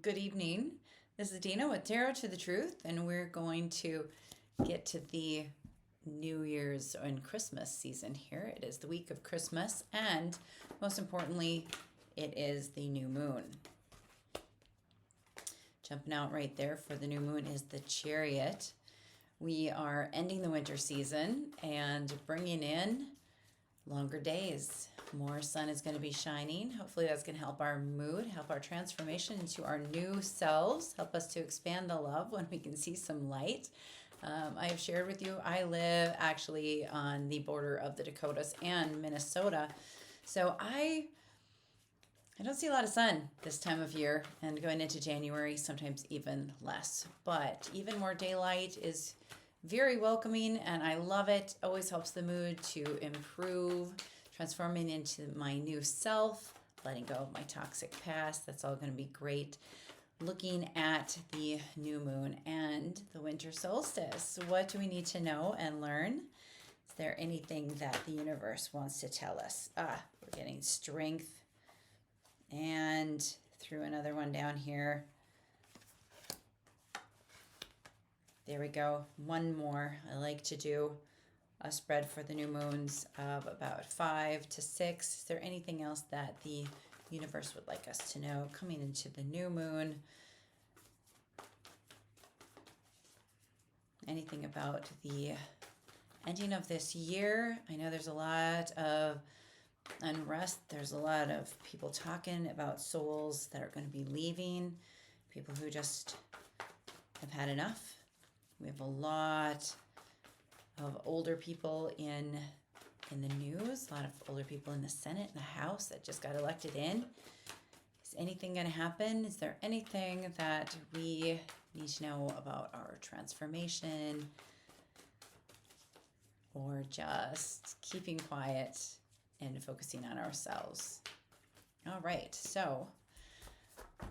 Good evening. This is Dina with Tarot to the Truth, and we're going to get to the New Year's and Christmas season here. It is the week of Christmas, and most importantly, it is the new moon. Jumping out right there for the new moon is the Chariot. We are ending the winter season and bringing in longer days. More sun is going to be shining. Hopefully that's going to help our mood, help our transformation into our new selves, help us to expand the love when we can see some light. I have shared with you, I live actually on the border of the Dakotas and Minnesota. So I don't see a lot of sun this time of year, and going into January, sometimes even less. But even more daylight is very welcoming, and I love it. Always helps the mood to improve, transforming into my new self, letting go of my toxic past. That's all going to be great. Looking at the new moon and the winter solstice. What do we need to know and learn? Is there anything that the universe wants to tell us? We're getting strength. And threw another one down here. There we go. One more. I like to do a spread for the new moons of about 5 to 6. Is there anything else that the universe would like us to know coming into the new moon? Anything about the ending of this year? I know there's a lot of unrest. There's a lot of people talking about souls that are going to be leaving, people who just have had enough. We have a lot of older people in the news, a lot of older people in the Senate and the House that just got elected in. Is anything going to happen? Is there anything that we need to know about our transformation, or just keeping quiet and focusing on ourselves? All right, so I'm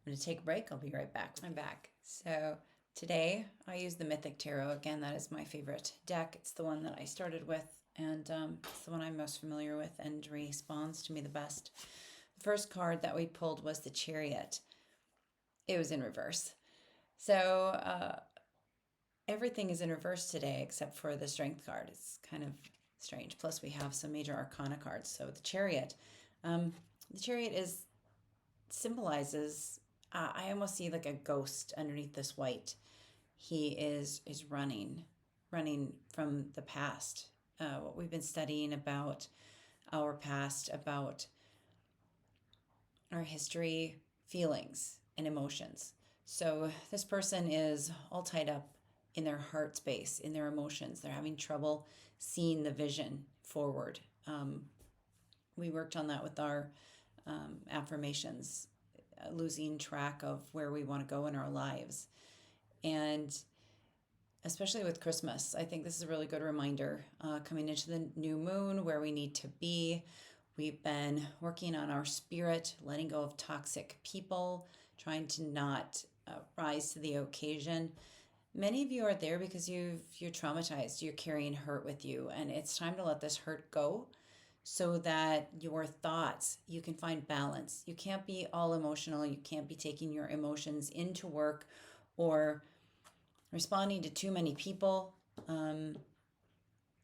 going to take a break. I'll be right back. I'm back. So today I use the Mythic Tarot. Again, that is my favorite deck. It's the one that I started with, and it's the one I'm most familiar with and responds to me the best. The first card that we pulled was the Chariot. It was in reverse. So everything is in reverse today except for the Strength card. It's kind of strange. Plus we have some major arcana cards. So the Chariot symbolizes, I almost see like a ghost underneath this white. He is running from the past. What we've been studying about our past, about our history, feelings, and emotions. So this person is all tied up in their heart space, in their emotions. They're having trouble seeing the vision forward. We worked on that with our affirmations, losing track of where we want to go in our lives. And especially with Christmas, I think this is a really good reminder coming into the new moon where we need to be. We've been working on our spirit, letting go of toxic people, trying to not rise to the occasion. Many of you are there because you're traumatized, you're carrying hurt with you, and it's time to let this hurt go so that your thoughts, you can find balance. You can't be all emotional. You can't be taking your emotions into work or responding to too many people.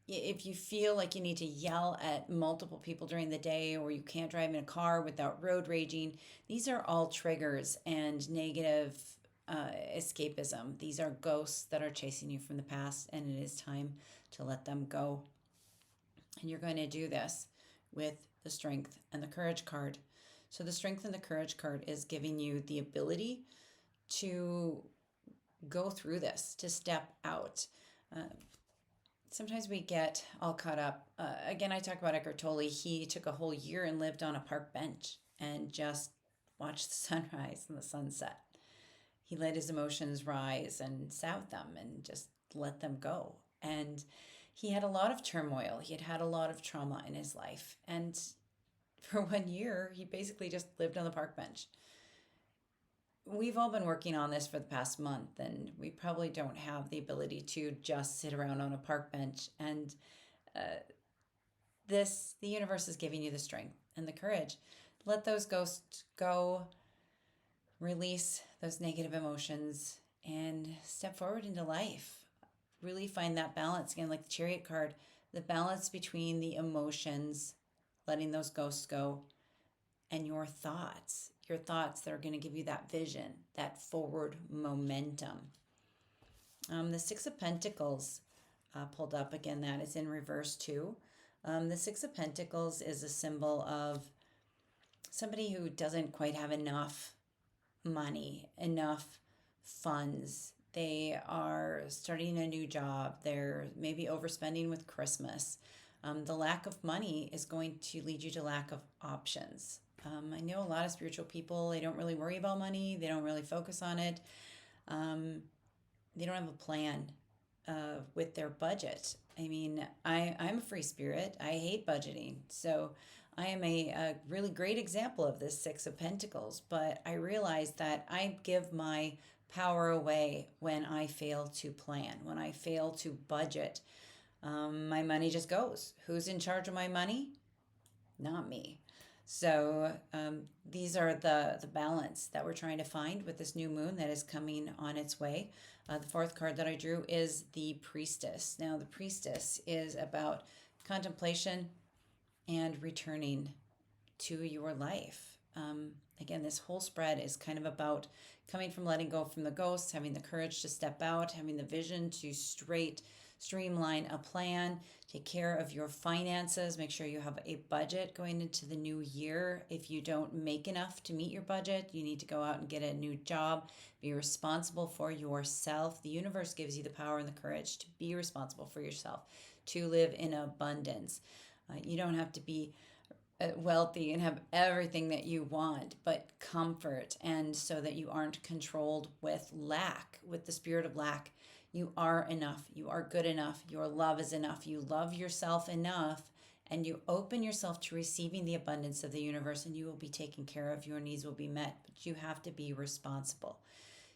If you feel like you need to yell at multiple people during the day, or you can't drive in a car without road raging, these are all triggers and negative escapism. These are ghosts that are chasing you from the past, and it is time to let them go. And you're going to do this with the Strength and the Courage card. So the Strength and the Courage card is giving you the ability to go through this, to step out. Sometimes we get all caught up. Again, I talk about Eckhart Tolle. He took a whole year and lived on a park bench and just watched the sunrise and the sunset. He let his emotions rise and sat with them and just let them go. And he had a lot of turmoil. He had a lot of trauma in his life. And for 1 year, he basically just lived on the park bench. We've all been working on this for the past month, and we probably don't have the ability to just sit around on a park bench. And the universe is giving you the strength and the courage. Let those ghosts go. release those negative emotions and step forward into life. Really find that balance again, like the Chariot card, the balance between the emotions, letting those ghosts go, and your thoughts that are going to give you that vision, that forward momentum. The Six of Pentacles pulled up again, that is in reverse too. The Six of Pentacles is a symbol of somebody who doesn't quite have enough money, enough funds. They are starting a new job. They're maybe overspending with Christmas. The lack of money is going to lead you to lack of options. I know a lot of spiritual people, they don't really worry about money. They don't really focus on it. They don't have a plan with their budget. I mean, I'm a free spirit. I hate budgeting. So I am a really great example of this Six of Pentacles. But I realize that I give my power away when I fail to plan, when I fail to budget. My money just goes. Who's in charge of my money? Not me. So these are the balance that we're trying to find with this new moon that is coming on its way. The fourth card that I drew is the Priestess. Now, the Priestess is about contemplation and returning to your life. Again, this whole spread is kind of about coming from letting go from the ghosts, having the courage to step out, having the vision to streamline a plan, take care of your finances, make sure you have a budget going into the new year. If you don't make enough to meet your budget, you need to go out and get a new job. Be responsible for yourself. The universe gives you the power and the courage to be responsible for yourself, to live in abundance. You don't have to be wealthy and have everything that you want, but comfort, and so that you aren't controlled with lack, with the spirit of lack. You are enough. You are good enough. Your love is enough. You love yourself enough, and you open yourself to receiving the abundance of the universe, and you will be taken care of. Your needs will be met, but you have to be responsible.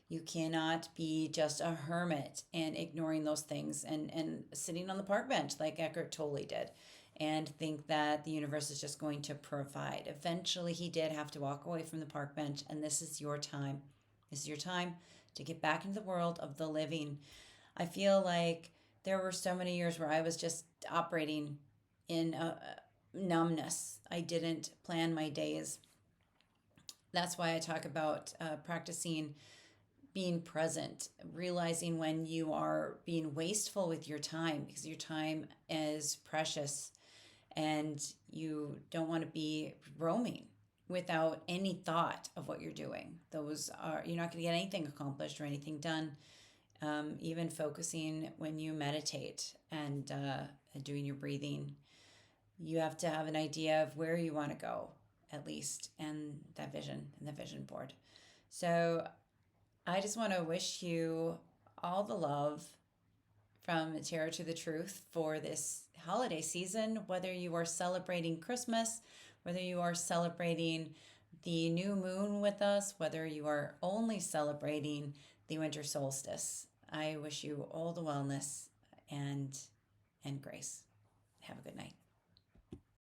You cannot be just a hermit and ignoring those things and sitting on the park bench like Eckhart Tolle did and think that the universe is just going to provide. Eventually, he did have to walk away from the park bench, and this is your time. This is your time to get back into the world of the living. I feel like there were so many years where I was just operating in a numbness. I didn't plan my days. That's why I talk about practicing being present, realizing when you are being wasteful with your time, because your time is precious and you don't want to be roaming without any thought of what you're doing. You're not going to get anything accomplished or anything done. Even focusing when you meditate and doing your breathing, you have to have an idea of where you want to go, at least, and that vision and the vision board. So I just want to wish you all the love from Tarot to the Truth for this holiday season, whether you are celebrating Christmas, whether you are celebrating the new moon with us, whether you are only celebrating the winter solstice. I wish you all the wellness and grace. Have a good night.